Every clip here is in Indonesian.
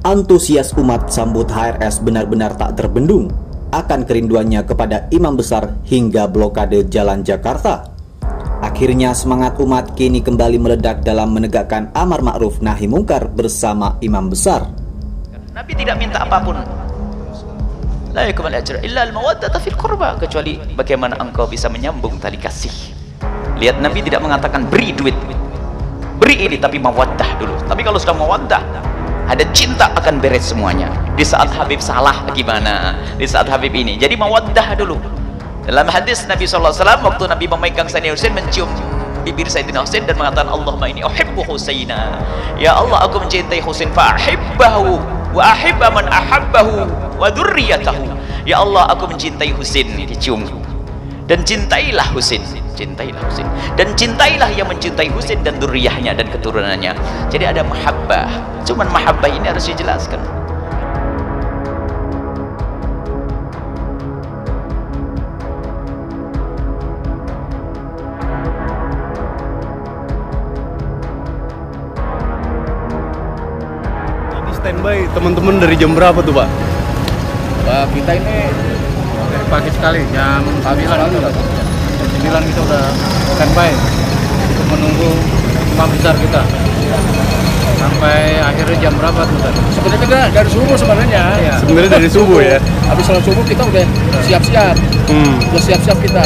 Antusias umat sambut HRS benar-benar tak terbendung akan kerinduannya kepada imam besar hingga blokade jalan Jakarta. Akhirnya semangat umat kini kembali meledak dalam menegakkan amar ma'ruf nahi mungkar bersama imam besar. Nabi tidak minta apapun. La yakum al-ajr illa al-mawaddata fil qurba, kecuali bagaimana engkau bisa menyambung tali kasih. Lihat, Nabi tidak mengatakan beri duit, beri ini, tapi mawaddah dulu. Tapi kalau sudah mawaddah, ada cinta, akan beres semuanya. Di saat Habib salah gimana? Di saat Habib ini. Jadi mawaddah dulu. Dalam hadis Nabi SAW, waktu Nabi memegang Sayyidina Husain, mencium bibir Sayyidina Husain dan mengatakan, Allahumma inni uhibbu Husaina. Ya Allah, aku mencintai Husain, fa'ahibbahu wa ahibba man ahabbahu wa dzurriyyatahu. Ya Allah, aku mencintai Husain. Dicium. Dan cintailah Husain, cintailah Husain, dan cintailah yang mencintai Husain dan dzurriyyahnya dan keturunannya. Jadi ada mahabbah. Cuman mahabbah ini harus dijelaskan. Ini standby teman-teman dari jam berapa tuh, Pak? Kita ini dari pagi sekali, jam 9 kita udah standby untuk menunggu imam besar kita sampai akhirnya jam berapa tuh tadi? Sebenarnya kita dari subuh sebenarnya. Ya. Sebenarnya dari subuh ya. Habis sholat subuh kita udah siap-siap. Udah siap-siap kita.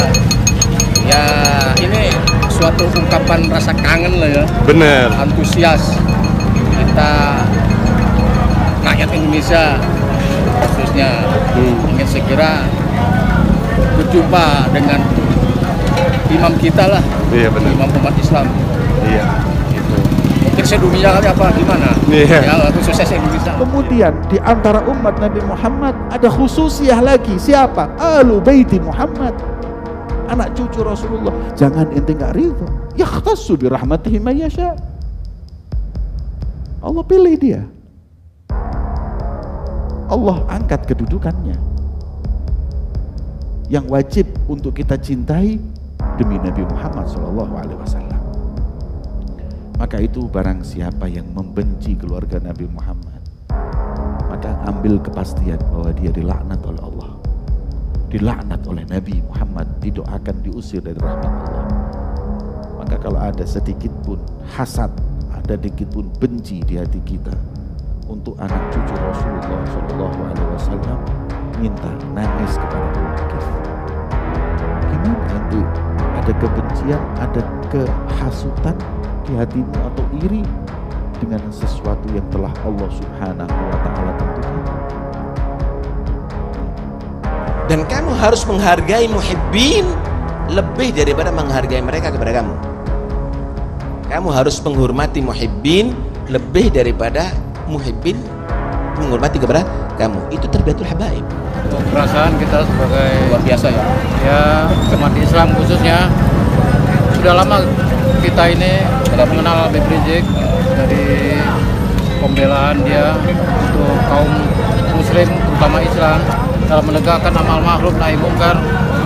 Ya ini suatu ungkapan rasa kangen lah ya. Bener. Antusias kita rakyat Indonesia khususnya ingin segera berjumpa dengan imam kita lah. Iya benar. Imam umat Islam. Iya. Gitu. Mungkin sedunia kali apa gimana? Iya. Ya khususnya Indonesia. Kemudian di antara umat Nabi Muhammad ada khususiyah lagi. Siapa? Ahlu Baiti Muhammad, anak cucu Rasulullah. Jangan ente nggak ridho. Yakhtassu bi rahmatihi may yasha. Allah pilih dia. Allah angkat kedudukannya. Yang wajib untuk kita cintai demi Nabi Muhammad SAW. Maka itu barang siapa yang membenci keluarga Nabi Muhammad, maka ambil kepastian bahwa dia dilaknat oleh Allah, dilaknat oleh Nabi Muhammad, didoakan diusir dari rahmat Allah. Maka kalau ada sedikit pun hasad, ada sedikit pun benci di hati kita untuk anak cucu Rasulullah SAW, minta nangis kepada Allah. Gimana nanti ada kebencian, ada kehasutan di hatimu atau iri dengan sesuatu yang telah Allah Subhanahu wa Ta'ala tentukan? Dan kamu harus menghargai muhibbin lebih daripada menghargai mereka kepada kamu. Kamu harus menghormati muhibbin lebih daripada muhibbin menghormati kepada kamu. Itu terbiatul habaib. Perasaan kita sebagai Luar biasa ya. ya umat Islam khususnya, sudah lama kita ini telah mengenal Habib Rizik dari pembelaan dia untuk kaum muslim terutama Islam dalam menegakkan amal ma'ruf nahi mungkar.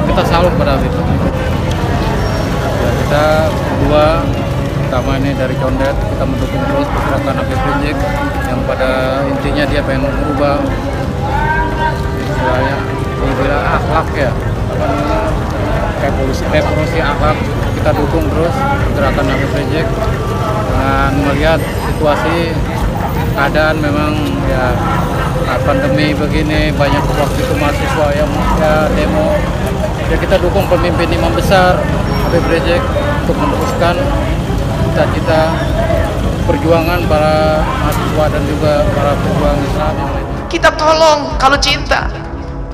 Kita salut pada Habib. Ya, kita berdua pertama ini dari Condet, kita mendukung terus pergerakan Habib Rizik yang pada intinya dia pengen merubah istilahnya akhlak ya, revolusi akhlak. Kita dukung terus pergerakan Habib Rizik dengan melihat situasi keadaan memang ya pandemi begini, banyak waktu itu mahasiswa yang ya, demo. Ya kita dukung pemimpin imam besar Habib Rizik untuk meneruskan cita-cita perjuangan para mahasiswa dan juga para pejuang Islam yang lain. Kita tolong kalau cinta.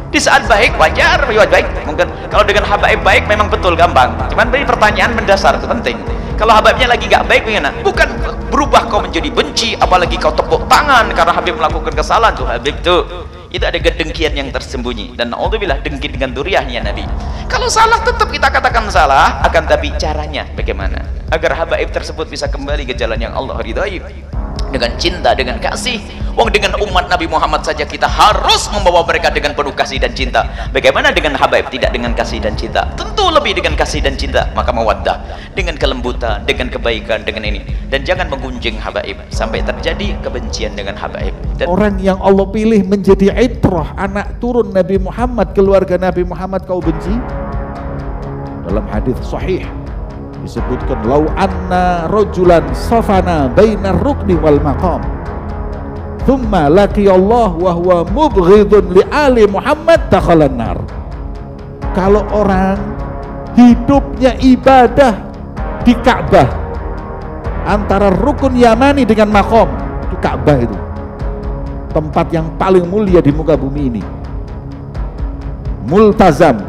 Di saat baik wajar, baik. Mungkin kalau dengan habaib baik memang betul gampang. Cuman beri pertanyaan mendasar itu penting. Kalau habaibnya lagi gak baik, bagaimana? Bukan berubah kau menjadi benci, apalagi kau tepuk tangan karena Habib melakukan kesalahan tuh Habib tuh. Itu ada kedengkian yang tersembunyi dan naudzubillah dengki dengan duriahnya Nabi. Kalau salah tetap kita katakan salah, akan tapi caranya bagaimana agar habaib tersebut bisa kembali ke jalan yang Allah ridhai dengan cinta, dengan kasih. Wong dengan umat Nabi Muhammad saja kita harus membawa mereka dengan penuh kasih dan cinta. Bagaimana dengan habaib tidak dengan kasih dan cinta? Tentu lebih dengan kasih dan cinta. Maka mawaddah, dengan kelembutan, dengan kebaikan, dengan ini. Dan jangan menggunjing habaib sampai terjadi kebencian dengan habaib. Dan orang yang Allah pilih menjadi itrah, anak turun Nabi Muhammad, keluarga Nabi Muhammad, kau benci? Dalam hadis sahih disebutkan, lau anna rajulan safana bainar rukni wal maqam thumma laqiyallah wa huwa mubghidun li ali Muhammad dakhalan nar. Kalau orang hidupnya ibadah di Ka'bah antara rukun Yamani dengan maqam, itu Ka'bah, itu tempat yang paling mulia di muka bumi ini, multazam,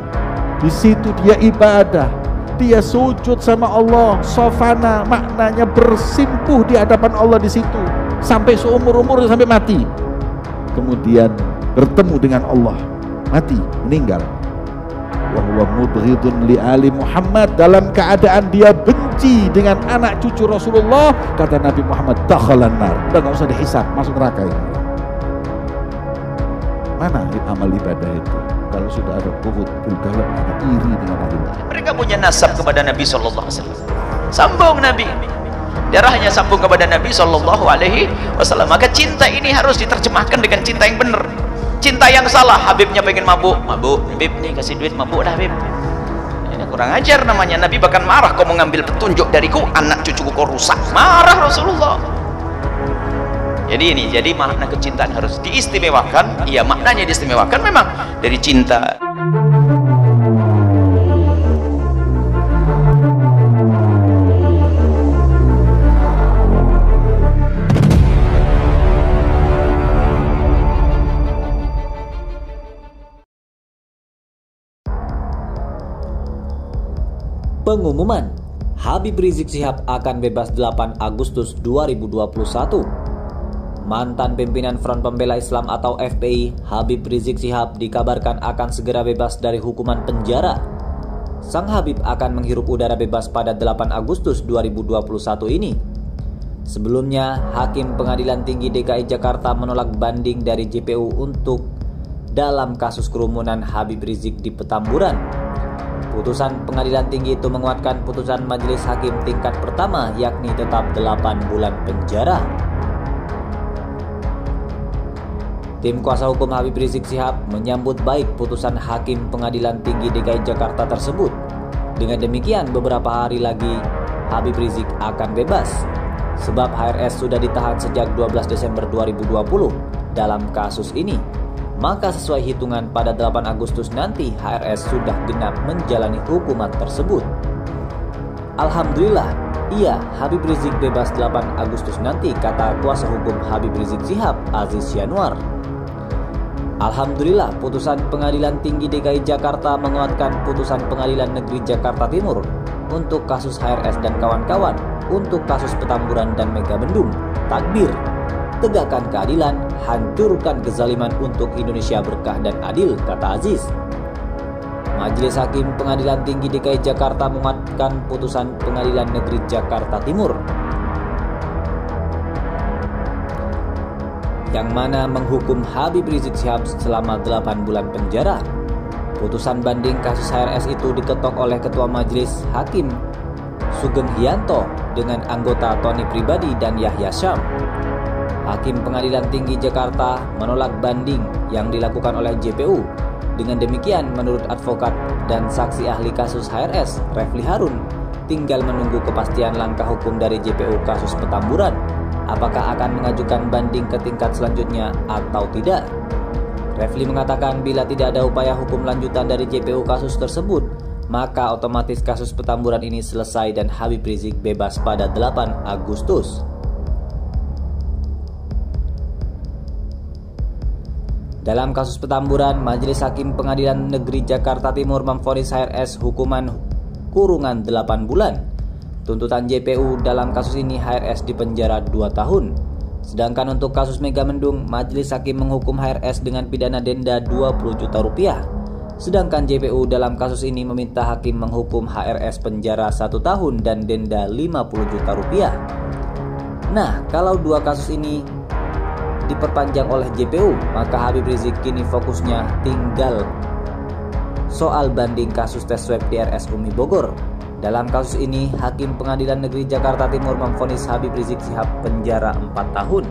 di situ dia ibadah, dia sujud sama Allah, sofana maknanya bersimpuh di hadapan Allah di situ sampai seumur-umur, sampai mati, kemudian bertemu dengan Allah, mati, meninggal, wa huwa mubghidun li ali Muhammad, dalam keadaan dia benci dengan anak cucu Rasulullah, kata Nabi Muhammad, dakhalan nar, udah gak usah dihisab, masuk neraka ini. Mana amal ibadah itu kalau sudah ada bughd fil qalb, ada iri dengan ahli. mereka punya nasab kepada Nabi sallallahu alaihi wasallam. Sambung Nabi. Darahnya sambung kepada Nabi sallallahu alaihi wasallam. Maka cinta ini harus diterjemahkan dengan cinta yang benar. Cinta yang salah, Habibnya pengen mabuk, Habib nih kasih duit mabuk dah Habib. Ini kurang ajar namanya. Nabi bahkan marah, kau mengambil petunjuk dariku, anak cucuku kau rusak. Marah Rasulullah. Jadi makna kecintaan harus diistimewakan. Iya, maknanya diistimewakan memang dari cinta. Pengumuman Habib Rizik Syihab akan bebas 8 Agustus 2021. Mantan pimpinan Front Pembela Islam atau FPI, Habib Rizik Syihab dikabarkan akan segera bebas dari hukuman penjara. Sang Habib akan menghirup udara bebas pada 8 Agustus 2021 ini. Sebelumnya, Hakim Pengadilan Tinggi DKI Jakarta menolak banding dari JPU untuk dalam kasus kerumunan Habib Rizik di Petamburan. Putusan Pengadilan Tinggi itu menguatkan putusan Majelis Hakim tingkat pertama, yakni tetap 8 bulan penjara. Tim kuasa hukum Habib Rizik Syihab menyambut baik putusan Hakim Pengadilan Tinggi DKI Jakarta tersebut. Dengan demikian, beberapa hari lagi Habib Rizik akan bebas, sebab HRS sudah ditahan sejak 12 Desember 2020 dalam kasus ini. Maka sesuai hitungan pada 8 Agustus nanti HRS sudah genap menjalani hukuman tersebut. Alhamdulillah, iya, Habib Rizik bebas 8 Agustus nanti, kata kuasa hukum Habib Rizik Syihab, Aziz Yanuar. Alhamdulillah, putusan Pengadilan Tinggi DKI Jakarta menguatkan putusan Pengadilan Negeri Jakarta Timur untuk kasus HRS dan kawan-kawan, untuk kasus Petamburan dan Megabendung. Takbir, tegakkan keadilan, hancurkan kezaliman untuk Indonesia berkah dan adil, kata Aziz. Majelis Hakim Pengadilan Tinggi DKI Jakarta menguatkan putusan Pengadilan Negeri Jakarta Timur, yang mana menghukum Habib Rizik Syihab selama 8 bulan penjara. Putusan banding kasus HRS itu diketok oleh Ketua Majelis Hakim Sugeng Hiyanto dengan anggota Tony Pribadi dan Yahya Syam. Hakim Pengadilan Tinggi Jakarta menolak banding yang dilakukan oleh JPU. Dengan demikian, menurut advokat dan saksi ahli kasus HRS, Refli Harun, tinggal menunggu kepastian langkah hukum dari JPU kasus Petamburan, apakah akan mengajukan banding ke tingkat selanjutnya atau tidak. Refli mengatakan bila tidak ada upaya hukum lanjutan dari JPU kasus tersebut, maka otomatis kasus Petamburan ini selesai dan Habib Rizik bebas pada 8 Agustus. Dalam kasus Petamburan, Majelis Hakim Pengadilan Negeri Jakarta Timur memvonis HRS hukuman kurungan 8 bulan. Tuntutan JPU dalam kasus ini HRS dipenjara 2 tahun. Sedangkan untuk kasus Megamendung, Majelis Hakim menghukum HRS dengan pidana denda 20 juta rupiah. Sedangkan JPU dalam kasus ini meminta hakim menghukum HRS penjara 1 tahun dan denda 50 juta rupiah. Nah, kalau dua kasus ini diperpanjang oleh JPU, maka Habib Rizik kini fokusnya tinggal soal banding kasus tes swab di RS Umi Bogor. Dalam kasus ini, Hakim Pengadilan Negeri Jakarta Timur memvonis Habib Rizik Syihab penjara 4 tahun.